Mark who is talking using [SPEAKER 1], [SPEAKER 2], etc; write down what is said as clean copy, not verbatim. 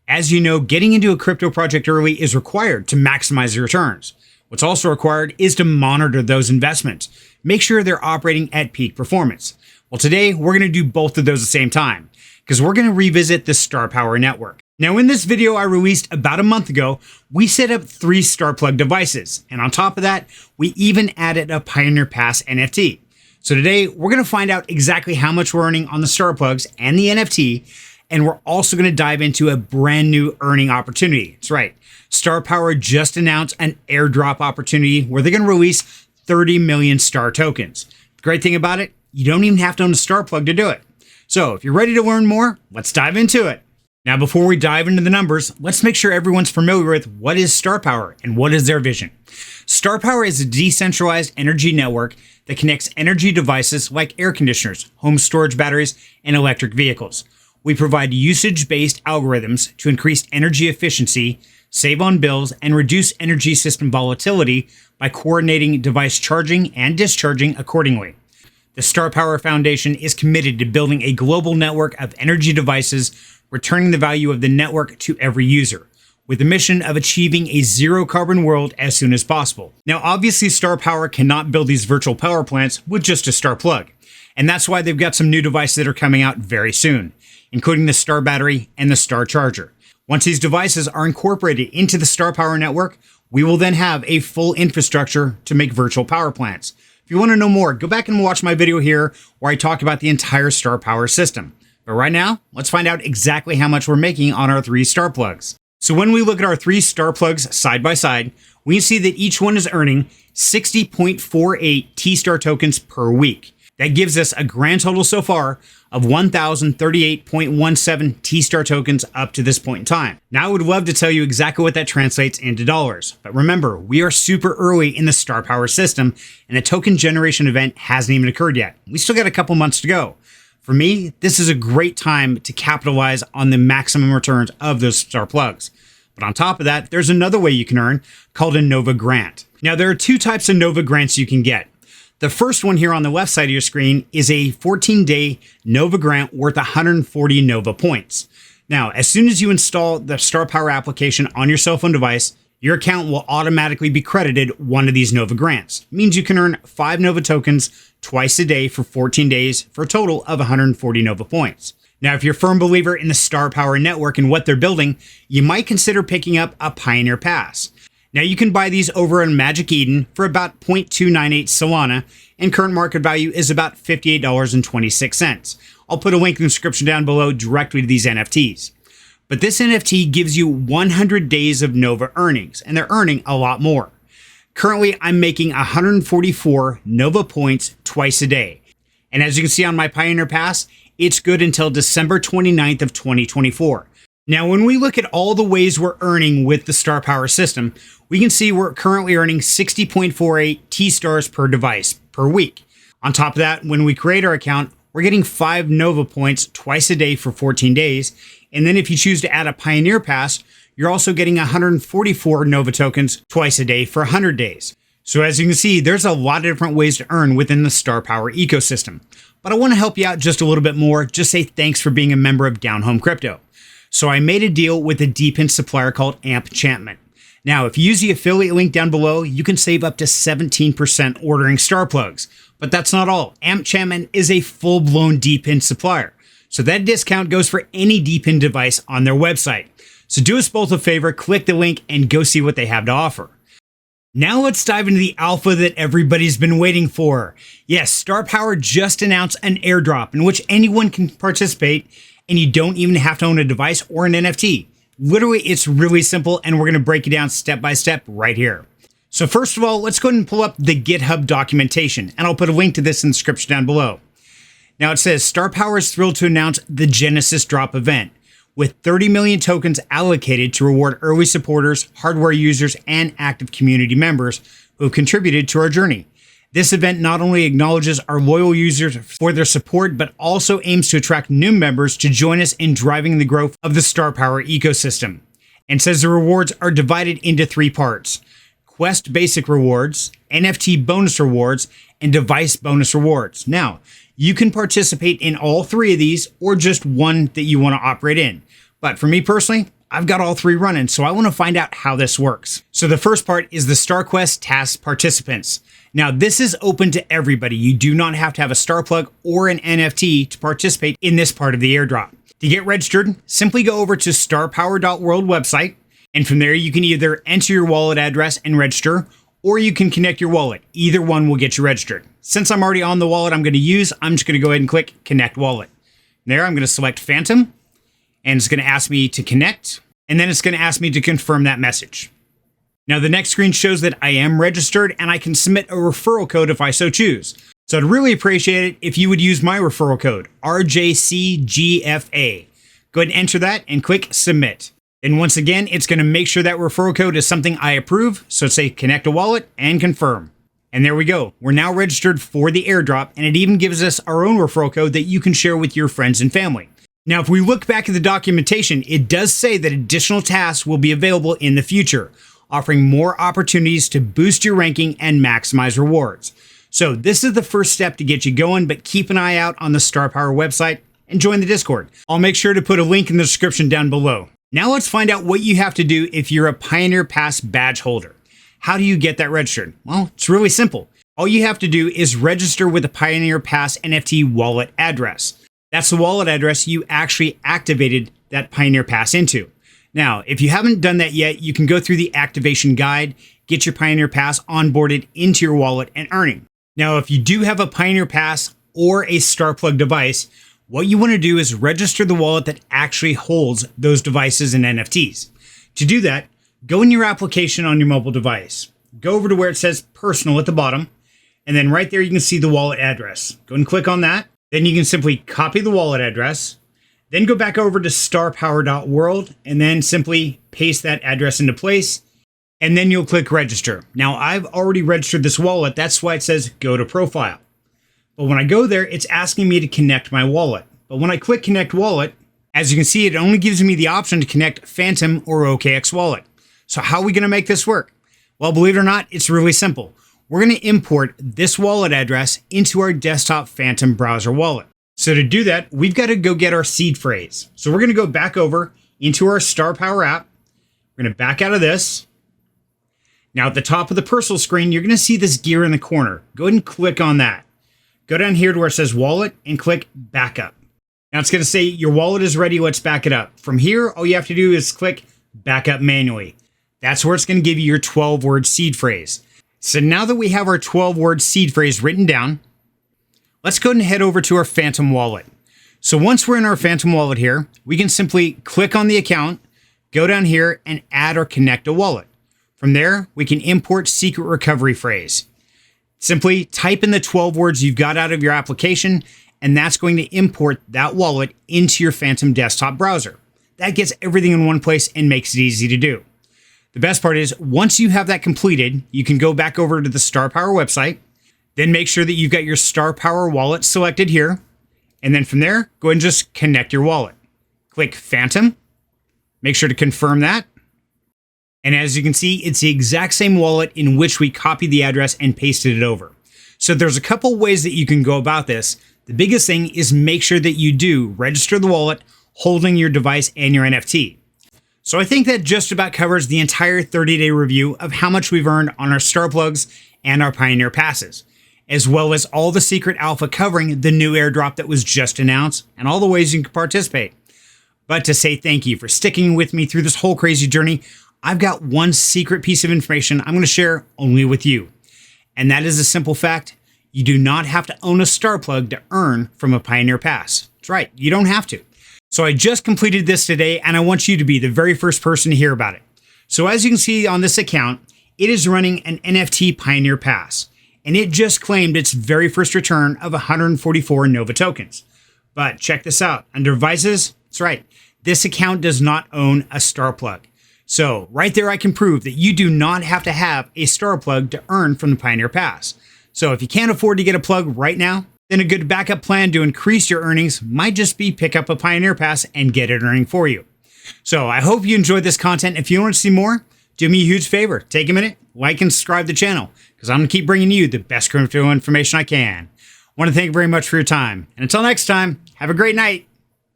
[SPEAKER 1] As you know, getting into a crypto project early is required to maximize your returns. What's also required is to monitor those investments. Make sure they're operating at peak performance. Well, today we're going to do both of those at the same time because we're going to revisit the StarPower network. Now, in this video I released about a month ago, we set up 3 StarPlug devices. And on top of that, we even added a Pioneer Pass NFT. So today we're going to find out exactly how much we're earning on the StarPlugs and the NFT. And we're also going to dive into a brand new earning opportunity. That's right. StarPower just announced an airdrop opportunity where they're going to release 30 million star tokens. The great thing about it, you don't even have to own a StarPlug to do it. So if you're ready to learn more, let's dive into it. Now, before we dive into the numbers, let's make sure everyone's familiar with what is StarPower and what is their vision. StarPower is a decentralized energy network that connects energy devices like air conditioners, home storage batteries, and electric vehicles. We provide usage-based algorithms to increase energy efficiency, save on bills, and reduce energy system volatility by coordinating device charging and discharging accordingly. The StarPower Foundation is committed to building a global network of energy devices, returning the value of the network to every user, with the mission of achieving a zero-carbon world as soon as possible. Now, obviously, StarPower cannot build these virtual power plants with just a StarPlug, and that's why they've got some new devices that are coming out very soon, including the Star Battery and the Star Charger. Once these devices are incorporated into the StarPower network, we will then have a full infrastructure to make virtual power plants. If you want to know more, go back and watch my video here where I talk about the entire StarPower system. But right now, let's find out exactly how much we're making on our 3 StarPlugs. So when we look at our 3 StarPlugs side by side, we can see that each one is earning 60.48 T-Star tokens per week. That gives us a grand total so far of 1,038.17 T-Star tokens up to this point in time. Now, I would love to tell you exactly what that translates into dollars. But remember, we are super early in the StarPower system, and a token generation event hasn't even occurred yet. We still got a couple months to go. For me, this is a great time to capitalize on the maximum returns of those StarPlugs. But on top of that, there's another way you can earn called a Nova Grant. Now, there are 2 types of Nova Grants you can get. The first one here on the left side of your screen is a 14-day Nova Grant worth 140 Nova points. Now, as soon as you install the StarPower application on your cell phone device, your account will automatically be credited one of these Nova Grants. It means you can earn 5 Nova tokens twice a day for 14 days for a total of 140 Nova points. Now, if you're a firm believer in the StarPower network and what they're building, you might consider picking up a Pioneer Pass. Now, you can buy these over on Magic Eden for about 0.298 Solana, and current market value is about $58.26. I'll put a link in the description down below directly to these NFTs. But this NFT gives you 100 days of Nova earnings, and they're earning a lot more. Currently, I'm making 144 Nova points twice a day. And as you can see on my Pioneer Pass, it's good until December 29th of 2024. Now, when we look at all the ways we're earning with the StarPower system, we can see we're currently earning 60.48 T-Stars per device per week. On top of that, when we create our account, we're getting 5 Nova points twice a day for 14 days. And then if you choose to add a Pioneer Pass, you're also getting 144 Nova tokens twice a day for 100 days. So as you can see, there's a lot of different ways to earn within the StarPower ecosystem. But I want to help you out just a little bit more. Just say thanks for being a member of Down Home Crypto. So I made a deal with a DePIN supplier called AmpChampment. Now, if you use the affiliate link down below, you can save up to 17% ordering StarPlugs. But that's not all. AmpChampment is a full-blown DePIN supplier. So that discount goes for any DePIN device on their website. So do us both a favor, click the link and go see what they have to offer. Now let's dive into the alpha that everybody's been waiting for. Yes, StarPower just announced an airdrop in which anyone can participate, and you don't even have to own a device or an NFT. Literally, it's really simple, and we're going to break it down step by step right here. So first of all, let's go ahead and pull up the GitHub documentation, and I'll put a link to this in the description down below. Now it says, StarPower is thrilled to announce the Genesis Drop event, with 30 million tokens allocated to reward early supporters, hardware users, and active community members who have contributed to our journey. This event not only acknowledges our loyal users for their support, but also aims to attract new members to join us in driving the growth of the StarPower ecosystem. And says the rewards are divided into 3 parts: Quest Basic Rewards, NFT Bonus Rewards, and Device Bonus Rewards. Now, you can participate in all 3 of these or just one that you want to operate in. But for me personally, I've got all three running, so I want to find out how this works. So the first part is the StarQuest Task Participants. Now this is open to everybody. You do not have to have a StarPlug or an NFT to participate in this part of the airdrop. To get registered, simply go over to Starpower.world website, and from there you can either enter your wallet address and register, or you can connect your wallet. Either one will get you registered. Since I'm already on the wallet I'm just going to go ahead and click Connect Wallet. There I'm going to select Phantom, and it's going to ask me to connect, and then it's going to ask me to confirm that message. Now the next screen shows that I am registered and I can submit a referral code if I so choose. So I'd really appreciate it if you would use my referral code, RJCGFA. Go ahead and enter that and click Submit. And once again, it's going to make sure that referral code is something I approve. So say connect a wallet and confirm. And there we go. We're now registered for the airdrop, and it even gives us our own referral code that you can share with your friends and family. Now, if we look back at the documentation, it does say that additional tasks will be available in the future, offering more opportunities to boost your ranking and maximize rewards. So this is the first step to get you going, but keep an eye out on the Starpower website and join the Discord. I'll make sure to put a link in the description down below. Now let's find out what you have to do if you're a Pioneer Pass badge holder. How do you get that registered? Well, it's really simple. All you have to do is register with a Pioneer Pass NFT wallet address. That's the wallet address you actually activated that Pioneer Pass into. Now, if you haven't done that yet, you can go through the activation guide, get your Pioneer Pass onboarded into your wallet and earning. Now, if you do have a Pioneer Pass or a StarPlug device, what you want to do is register the wallet that actually holds those devices and NFTs. To do that, go in your application on your mobile device. Go over to where it says Personal at the bottom, and then right there you can see the wallet address. Go and click on that. Then you can simply copy the wallet address, then go back over to Starpower.world, and then simply paste that address into place, and then you'll click Register. Now, I've already registered this wallet. That's why it says Go to Profile. But when I go there, it's asking me to connect my wallet. But when I click Connect Wallet, as you can see, it only gives me the option to connect Phantom or OKX Wallet. So how are we going to make this work? Well, believe it or not, it's really simple. We're going to import this wallet address into our desktop Phantom browser wallet. So to do that, we've got to go get our seed phrase. So we're going to go back over into our Starpower app. We're going to back out of this. Now at the top of the personal screen, you're going to see this gear in the corner. Go ahead and click on that. Go down here to where it says Wallet and click Backup. Now it's going to say your wallet is ready. Let's back it up. From here, all you have to do is click Backup manually. That's where it's going to give you your 12-word seed phrase. So now that we have our 12-word seed phrase written down, let's go ahead and head over to our Phantom wallet. So once we're in our Phantom wallet here, we can simply click on the account, go down here and add or connect a wallet. From there, we can import secret recovery phrase. Simply type in the 12 words you've got out of your application, and that's going to import that wallet into your Phantom desktop browser. That gets everything in one place and makes it easy to do. The best part is, once you have that completed, you can go back over to the Starpower website, then make sure that you've got your Starpower wallet selected here, and then from there, go ahead and just connect your wallet. Click Phantom, make sure to confirm that, and as you can see, it's the exact same wallet in which we copied the address and pasted it over. So there's a couple ways that you can go about this. The biggest thing is make sure that you do register the wallet holding your device and your NFT. So I think that just about covers the entire 30-day review of how much we've earned on our StarPlugs and our Pioneer Passes, as well as all the secret alpha covering the new airdrop that was just announced and all the ways you can participate. But to say thank you for sticking with me through this whole crazy journey, I've got one secret piece of information I'm going to share only with you. And that is a simple fact. You do not have to own a StarPlug to earn from a Pioneer Pass. That's right, you don't have to. So I just completed this today, and I want you to be the very first person to hear about it. So as you can see on this account, it is running an NFT Pioneer Pass, and it just claimed its very first return of 144 Nova tokens. But check this out, under Devices, that's right, this account does not own a StarPlug. So right there I can prove that you do not have to have a StarPlug to earn from the Pioneer Pass. So if you can't afford to get a plug right now, then a good backup plan to increase your earnings might just be pick up a Pioneer Pass and get it earning for you. So I hope you enjoyed this content. If you want to see more, do me a huge favor. Take a minute, like and subscribe to the channel, because I'm going to keep bringing you the best crypto information I can. I want to thank you very much for your time. And until next time, have a great night.